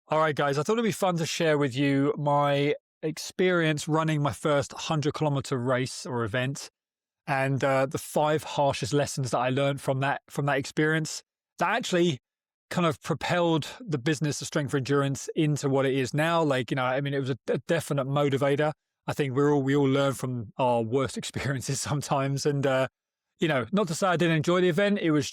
All right, guys, I thought it'd be fun to share with you my experience running my first 100-kilometer race or event, and the five harshest lessons that I learned from that experience that actually kind of propelled the business of strength for endurance into what it is now. Like, I mean, it was a definite motivator. I think we all learn from our worst experiences sometimes, and not to say I didn't enjoy the event. It was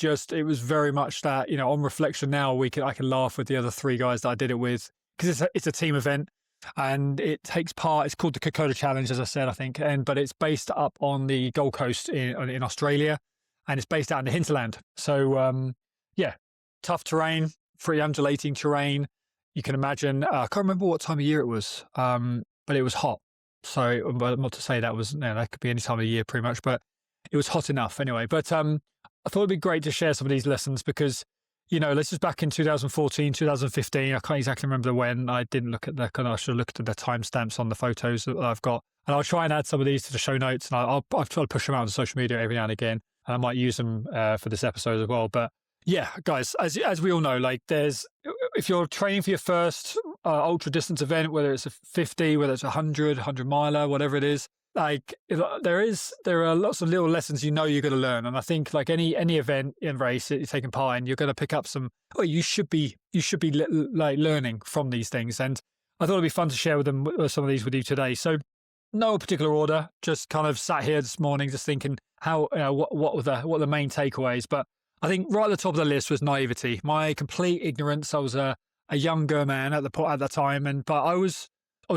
very much that, on reflection now, I can laugh with the other three guys that I did it with, because it's a team event, and it takes part. It's called the Kokoda Challenge, as I said, I think, but it's based up on the Gold Coast in Australia, and it's based out in the hinterland. So yeah, tough terrain, pretty undulating terrain. You can imagine. I can't remember what time of year it was, but it was hot. So, but not to say that was, that could be any time of the year pretty much, but it was hot enough anyway. But I thought it'd be great to share some of these lessons because, this is back in 2014, 2015. I can't exactly remember when. I didn't look at I should have looked at the timestamps on the photos that I've got. And I'll try and add some of these to the show notes, and I'll try to push them out on social media every now and again. And I might use them for this episode as well. But yeah, guys, as we all know, like if you're training for your first ultra distance event, whether it's a 50, whether it's 100 miler, whatever it is, like there are lots of little lessons you're going to learn. And I think like any event and race that you're taking part in, you're going to pick up you should be like learning from these things. And I thought it'd be fun to share some of these with you today. So no particular order, just kind of sat here this morning just thinking what were the main takeaways. But I think right at the top of the list was naivety, my complete ignorance. I was a younger man at that time, but I was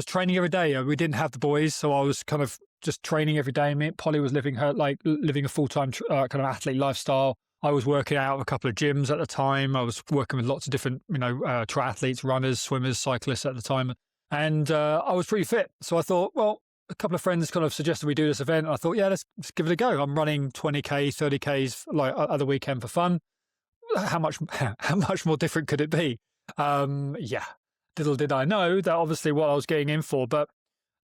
training every day. We didn't have the boys, so I was kind of just training every day. Polly was living a full-time kind of athlete lifestyle. I was working out a couple of gyms at the time. I was working with lots of different, triathletes, runners, swimmers, cyclists at the time. And I was pretty fit. So I thought, well, a couple of friends kind of suggested we do this event. And I thought, yeah, let's give it a go. I'm running 20K, 30Ks like at the weekend for fun. How much more different could it be? Yeah. Little did I know that obviously what I was getting in for, but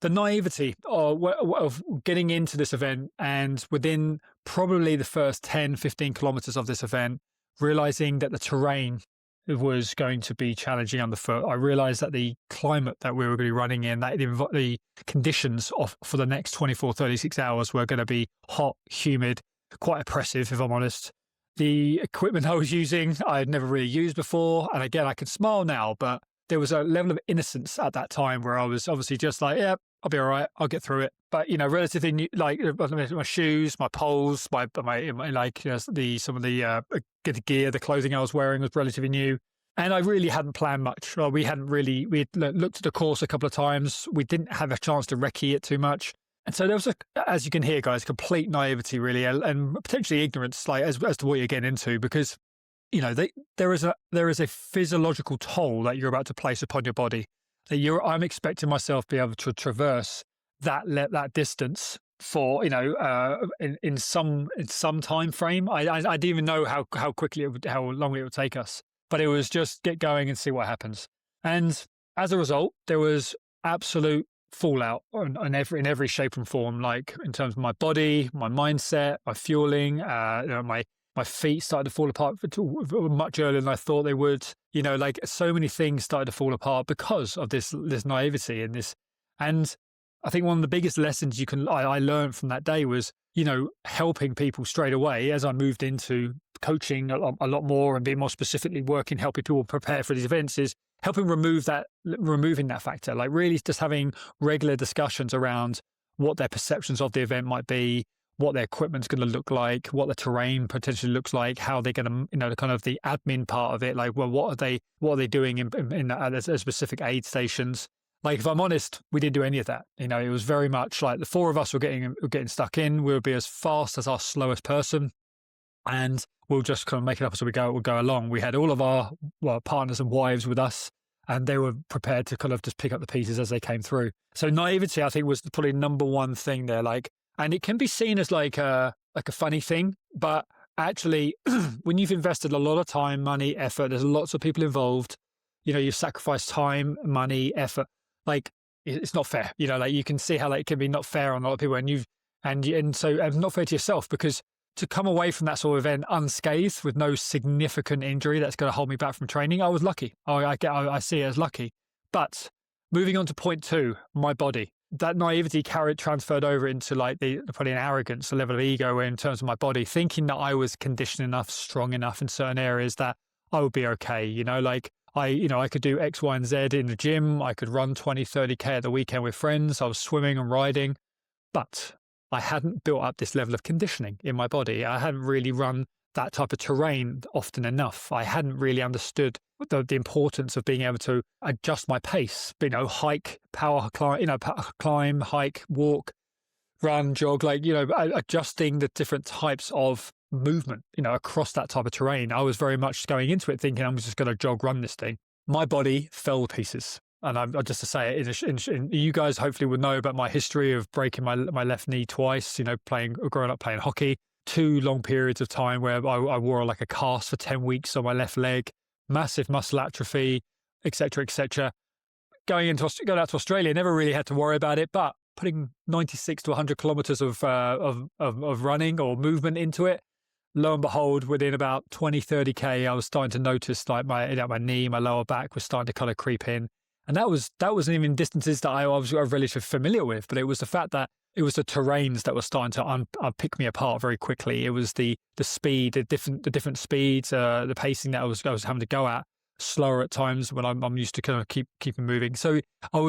the naivety of getting into this event, and within probably the first 10, 15 kilometers of this event, realizing that the terrain was going to be challenging underfoot. I realized that the climate that we were going to be running in, that the conditions for the next 24, 36 hours were going to be hot, humid, quite oppressive, if I'm honest. The equipment I was using, I had never really used before. And again, I can smile now, but there was a level of innocence at that time where I was obviously just like, yeah, I'll be all right. I'll get through it. But, relatively new, like my shoes, my poles, some of the gear, the clothing I was wearing was relatively new. And I really hadn't planned much. We had looked at the course a couple of times. We didn't have a chance to recce it too much. And so there was, as you can hear, guys, complete naivety really, and potentially ignorance, like as to what you're getting into, because there is a physiological toll that you're about to place upon your body. I'm expecting myself to be able to traverse that distance for in some time frame. I didn't even know how long it would take us, but it was just get going and see what happens. And as a result, there was absolute fallout in every shape and form, like in terms of my body, my mindset, my fueling, my feet started to fall apart much earlier than I thought they would. Like so many things started to fall apart because of this naivety and this. And I think one of the biggest lessons I learned from that day was, helping people straight away as I moved into coaching a lot more and being more specifically helping people prepare for these events, is helping removing that factor, like really just having regular discussions around what their perceptions of the event might be, what their equipment's going to look like, what the terrain potentially looks like, how they're going to, kind of the admin part of it. Like, well, what are they doing at specific aid stations? Like, if I'm honest, we didn't do any of that. It was very much like the four of us were getting stuck in. We would be as fast as our slowest person, and we'll just kind of make it up as we'll go along. We had all of our partners and wives with us, and they were prepared to kind of just pick up the pieces as they came through. So naivety, I think, was probably number one thing there. Like, and it can be seen as like a funny thing, but actually, when you've invested a lot of time, money, effort, there's lots of people involved. You've sacrificed time, money, effort. Like, it's not fair. Like, you can see how it can be not fair on a lot of people, and so not fair to yourself, because to come away from that sort of event unscathed with no significant injury that's going to hold me back from training, I was lucky. I see it as lucky. But moving on to point 2, my body. That naivety transferred over into like probably an arrogance, a level of ego in terms of my body, thinking that I was conditioned enough, strong enough in certain areas that I would be okay. Like I could do X, Y, and Z in the gym. I could run 20, 30K at the weekend with friends. I was swimming and riding, but I hadn't built up this level of conditioning in my body. I hadn't really run that type of terrain often enough. I hadn't really understood the importance of being able to adjust my pace, hike, power climb, climb, hike, walk, run, jog, adjusting the different types of movement, across that type of terrain. I was very much going into it thinking I'm just going to jog, run this thing. My body fell to pieces. And I'm just to say it, you guys hopefully would know about my history of breaking my left knee twice, growing up playing hockey, 2 long periods of time where I wore like a cast for 10 weeks on my left leg, massive muscle atrophy, etc., etc. Going out to Australia, never really had to worry about it, but putting 96 to 100 kilometers of running or movement into it, lo and behold, within about 20, 30K, I was starting to notice like my knee, my lower back was starting to kind of creep in. And that wasn't even distances that I was relatively familiar with, but it was the fact that it was the terrains that were starting to pick me apart very quickly. It was the speed, the different speeds, the pacing that I was having to go at, slower at times when I'm used to kind of keeping moving. So it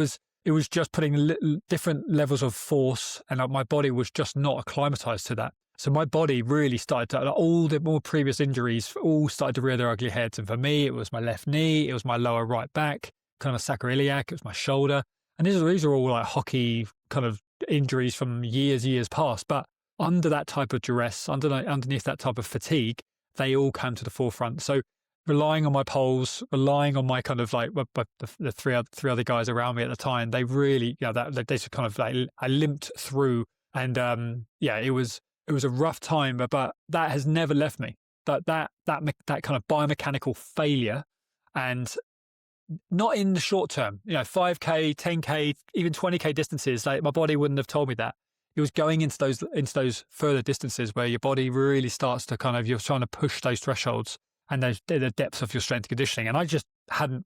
was just putting different levels of force, and my body was just not acclimatized to that. So my body really started to, all the more previous injuries all started to rear their ugly heads. And for me, it was my left knee, it was my lower right back, kind of sacroiliac, it was my shoulder. And these are all like hockey kind of injuries from years past. But under that type of duress, underneath that type of fatigue, they all came to the forefront. So relying on my poles, relying on my kind of like the three other guys around me at the time, they really, they kind of like, I limped through, and it was a rough time, but that has never left me. That kind of biomechanical failure, and not in the short term, 5K, 10K, even 20K distances, like my body wouldn't have told me that. It was going into those further distances where your body really starts to kind of, you're trying to push those thresholds and the depths of your strength conditioning. And I just hadn't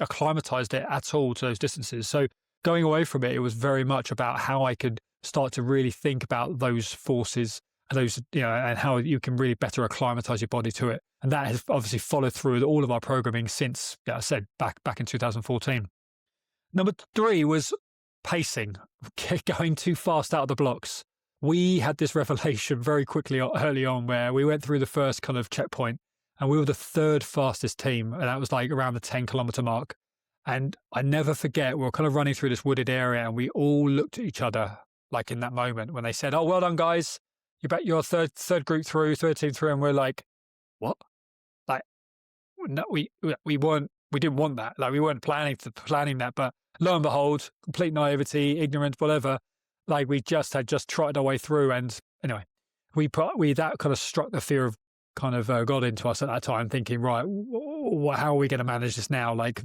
acclimatized it at all to those distances. So going away from it, it was very much about how I could start to really think about those forces, and how you can really better acclimatize your body to it. And that has obviously followed through with all of our programming since, I said, back in 2014. Number 3 was pacing, going too fast out of the blocks. We had this revelation very quickly early on where we went through the first kind of checkpoint and we were the 3rd fastest team. And that was like around the 10-kilometer mark. And I never forget, we were kind of running through this wooded area and we all looked at each other like in that moment when they said, "Oh, well done, guys. You're third group through, 3rd team through." And we're like, what? Like, no, we didn't want that. Like, we weren't planning that, but lo and behold, complete naivety, ignorance, whatever. Like, we had just trotted our way through. And anyway, that kind of struck the fear of kind of God into us at that time, thinking, right, how are we going to manage this now? Like,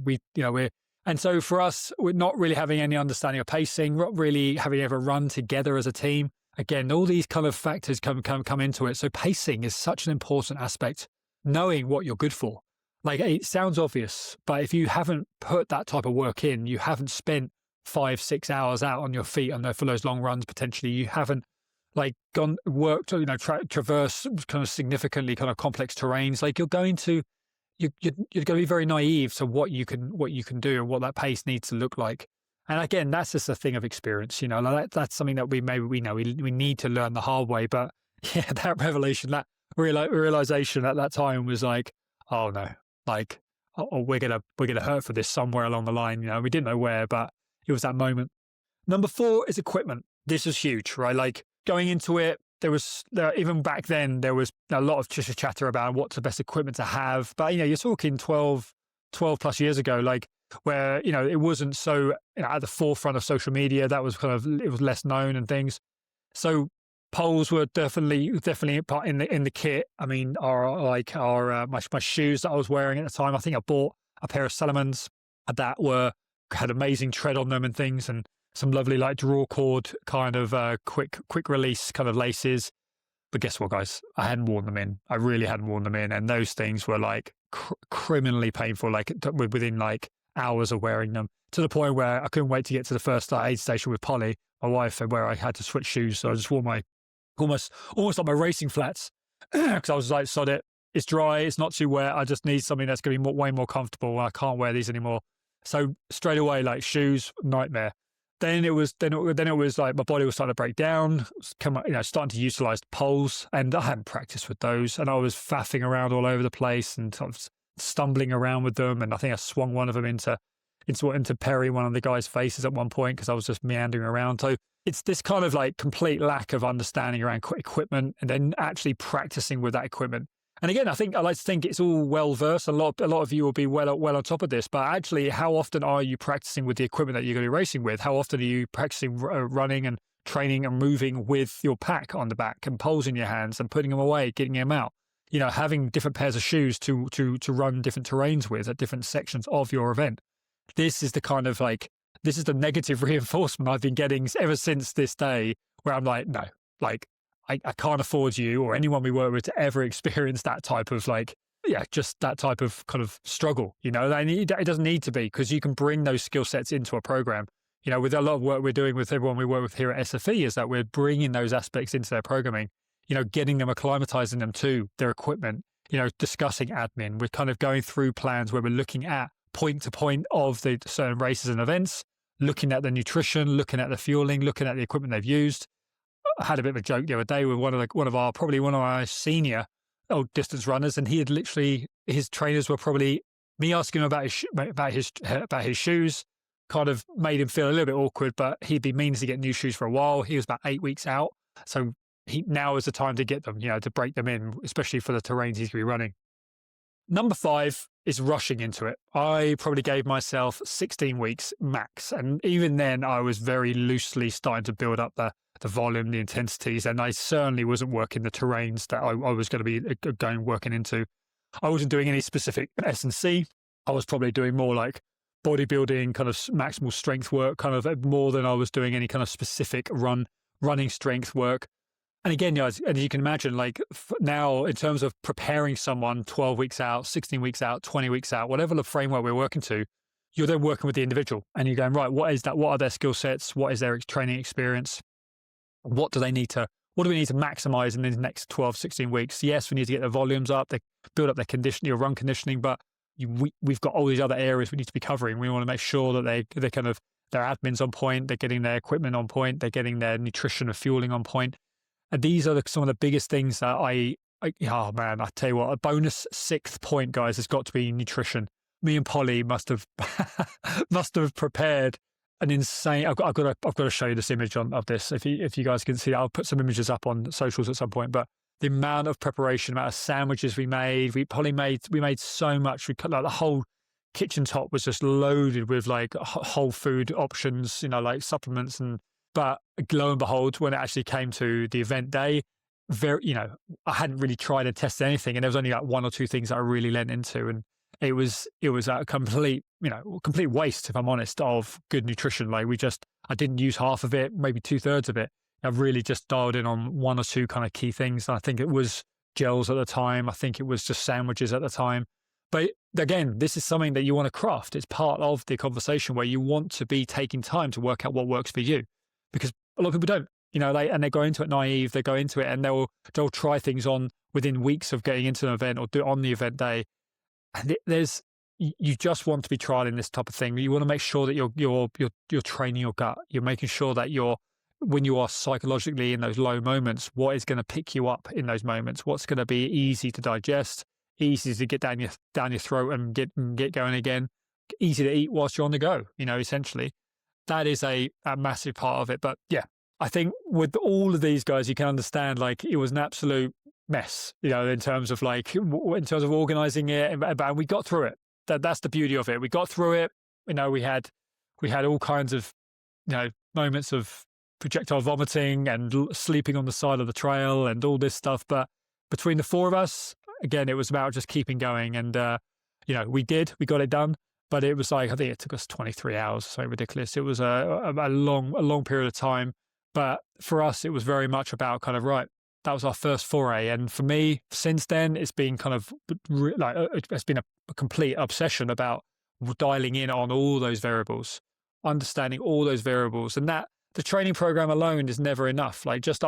and so for us, we're not really having any understanding of pacing, not really having ever run together as a team. Again, all these kind of factors come into it. So pacing is such an important aspect, knowing what you're good for. Like, it sounds obvious, but if you haven't put that type of work in, you haven't spent 5-6 hours out on your feet for those long runs, potentially, you haven't like worked, traverse kind of significantly kind of complex terrains, like you're going to be very naive to what you can do and what that pace needs to look like. And again, that's just a thing of experience, like that's something that we know we need to learn the hard way. But yeah, that revelation, that realization at that time was like, oh no, like, we're gonna hurt for this somewhere along the line. We didn't know where, but it was that moment. Number 4 is equipment. This is huge, right? Like, going into it, even back then, there was a lot of chatter about what's the best equipment to have. But, you're talking 12 plus years ago, like, where, it wasn't so at the forefront of social media. That was it was less known and things. So poles were definitely part in the kit. I mean, my shoes that I was wearing at the time, I think I bought a pair of Salomons that had amazing tread on them and things, and some lovely like draw cord kind of quick release kind of laces. But guess what, guys? I hadn't worn them in. I really hadn't worn them in. And those things were like criminally painful, like within like hours of wearing them, to the point where I couldn't wait to get to the first aid station with Polly, my wife, and where I had to switch shoes. So I just wore my almost like my racing flats because I was like, sod it. It's dry. It's not too wet. I just need something that's going to be way more comfortable. I can't wear these anymore. So straight away, like shoes, nightmare. Then it was like my body was starting to break down, starting to utilize poles, and I hadn't practiced with those, and I was faffing around all over the place and sort of stumbling around with them, and I think I swung one of them into Perry, one of the guy's faces at one point because I was just meandering around. So it's this kind of like complete lack of understanding around equipment, and then actually practicing with that equipment. And again, I like to think it's all well versed. A lot of you will be well on top of this. But actually, how often are you practicing with the equipment that you're going to be racing with? How often are you practicing running and training and moving with your pack on the back and poles in your hands and putting them away, getting them out? Having different pairs of shoes to run different terrains with at different sections of your event. This is the negative reinforcement I've been getting ever since this day, where I'm like, no, like. I can't afford you or anyone we work with to ever experience that type of just that type of kind of struggle. It doesn't need to be, because you can bring those skill sets into a program. With a lot of work we're doing with everyone we work with here at SFE is that we're bringing those aspects into their programming, getting them, acclimatizing them to their equipment, discussing admin. We're kind of going through plans where we're looking at point to point of the certain races and events, looking at the nutrition, looking at the fueling, looking at the equipment they've used. I had a bit of a joke the other day with one of our senior old distance runners, and he had literally, his trainers were probably me asking him about his shoes, kind of made him feel a little bit awkward, but he'd been meaning to get new shoes for a while. He was about 8 weeks out, so now is the time to get them, to break them in, especially for the terrains he's going to be running. Number 5 is rushing into it. I probably gave myself 16 weeks max, and even then I was very loosely starting to build up the volume, the intensities, and I certainly wasn't working the terrains that I was going to be working into. I wasn't doing any specific S&C. I was probably doing more like bodybuilding, kind of maximal strength work, kind of more than I was doing any kind of specific running strength work. And again, guys, as you can imagine, like now in terms of preparing someone 12 weeks out, 16 weeks out, 20 weeks out, whatever the framework we're working to, you're then working with the individual and you're going, right, what is that? What are their skill sets? What is their training experience? What do we need to maximize in the next 12, 16 weeks? Yes, we need to get their volumes up, they build up their conditioning, run conditioning, but we've got all these other areas we need to be covering. We want to make sure that they kind of, their admin's on point, they're getting their equipment on point, they're getting their nutrition and fueling on point. And these are some of the biggest things that I tell you what, a bonus 6th point, guys, has got to be nutrition. Me and Polly must have prepared an insane. I've got to show you this image of this. If you guys can see, I'll put some images up on socials at some point. But the amount of preparation, amount of sandwiches we made, we made so much. We cut like the whole kitchen top was just loaded with like whole food options, like supplements But lo and behold, when it actually came to the event day, I hadn't really tried and tested anything, and there was only like 1 or 2 things that I really leant into, and it was a complete waste, if I'm honest, of good nutrition. Like I didn't use half of it, maybe 2/3 of it. I've really just dialed in on 1 or 2 kind of key things. I think it was gels at the time. I think it was just sandwiches at the time. But again, this is something that you want to craft. It's part of the conversation where you want to be taking time to work out what works for you. Because a lot of people don't, they go into it naive, they go into it and they'll try things on within weeks of getting into an event or do it on the event day. And you just want to be trialing this type of thing. You want to make sure that you're training your gut. You're making sure that when you are psychologically in those low moments, what is going to pick you up in those moments? What's going to be easy to digest, easy to get down your throat and get going again, easy to eat whilst you're on the go, essentially. That is a massive part of it. But yeah, I think with all of these guys, you can understand like it was an absolute mess, in terms of organizing it, and we got through it. That's the beauty of it. We got through it. We had all kinds of, moments of projectile vomiting and sleeping on the side of the trail and all this stuff. But between the 4 of us, again, it was about just keeping going. And, we got it done. But it was like, I think it took us 23 hours, so ridiculous. It was a long period of time. But for us, it was very much about kind of, right, That was our first foray. And for me, since then, it's been kind of like, it's been a complete obsession about dialing in on all those variables, understanding all those variables. And that the training program alone is never enough. Like just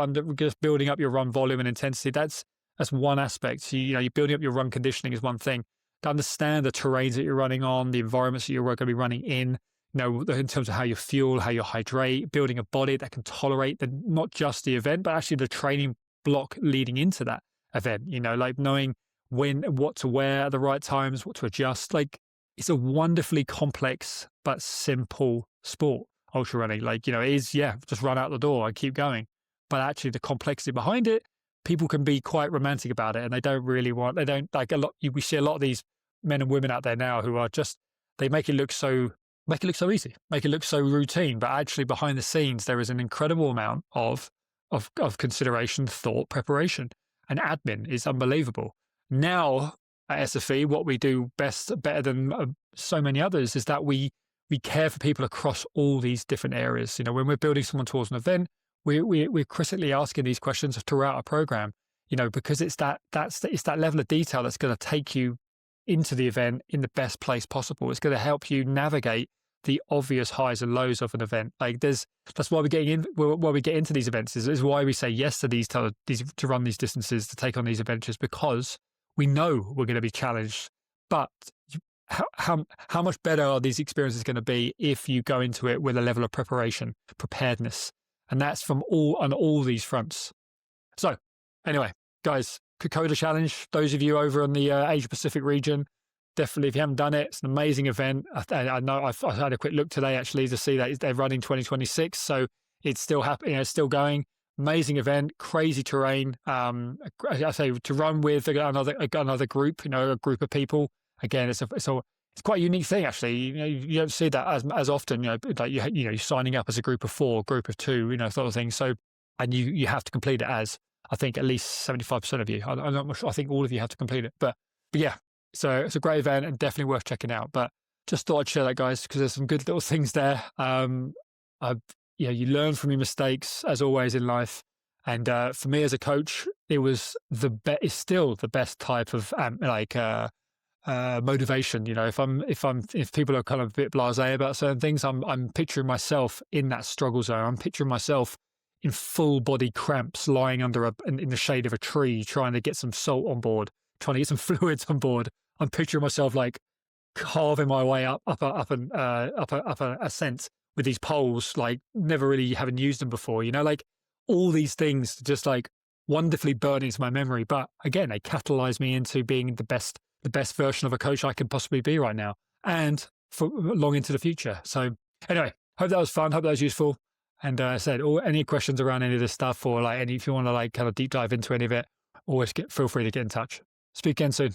building up your run volume and intensity, that's one aspect. You're building up your run conditioning is one thing. To understand the terrains that you're running on, the environments that you're going to be running in, in terms of how you fuel, how you hydrate, building a body that can tolerate not just the event, but actually the training block leading into that event, like knowing what to wear at the right times, what to adjust. Like it's a wonderfully complex but simple sport, ultra running. Like, it is, just run out the door and keep going. But actually the complexity behind it, people can be quite romantic about it, and we see a lot of these men and women out there now who are just, they make it look so easy, make it look so routine, but actually behind the scenes, there is an incredible amount of consideration, thought, preparation, and admin is unbelievable. Now at SFE, what we do better than so many others is that we care for people across all these different areas. When we're building someone towards an event, we're critically asking these questions throughout our program, because it's that level of detail that's going to take you into the event in the best place possible. It's going to help you navigate the obvious highs and lows of an event. Like that's why we get into these events is why we say yes to these to run these distances, to take on these adventures, because we know we're going to be challenged. But how much better are these experiences going to be if you go into it with a level of preparedness, and that's on all these fronts. So anyway, guys, Kokoda Challenge, those of you over in the Asia Pacific region, definitely, if you haven't done it, it's an amazing event. I know I've had a quick look today actually to see that they're running 2026, so it's still happening. It's still going. Amazing event, crazy terrain. I say to run with another group, a group of people. Again, it's quite a unique thing actually. You don't see that as often. Like you're signing up as a group of 4, group of 2, sort of thing. So, and you have to complete it as, I think, at least 75% of you. I'm not sure. I think all of you have to complete it, but yeah. So it's a great event and definitely worth checking out. But just thought I'd share that, guys, because there's some good little things there. You learn from your mistakes as always in life. And for me as a coach, it was it's still the best type of motivation. If people are kind of a bit blasé about certain things, I'm picturing myself in that struggle zone. I'm picturing myself in full body cramps, lying in the shade of a tree, trying to get some salt on board, trying to get some fluids on board. I'm picturing myself like carving my way up a ascent with these poles, like never really having used them before. Like all these things just like wonderfully burn into my memory. But again, they catalyze me into being the best version of a coach I can possibly be right now, and for long into the future. So anyway, hope that was fun. Hope that was useful. And I said, any questions around any of this stuff, or if you want to kind of deep dive into any of it, always feel free to get in touch. Speak again soon.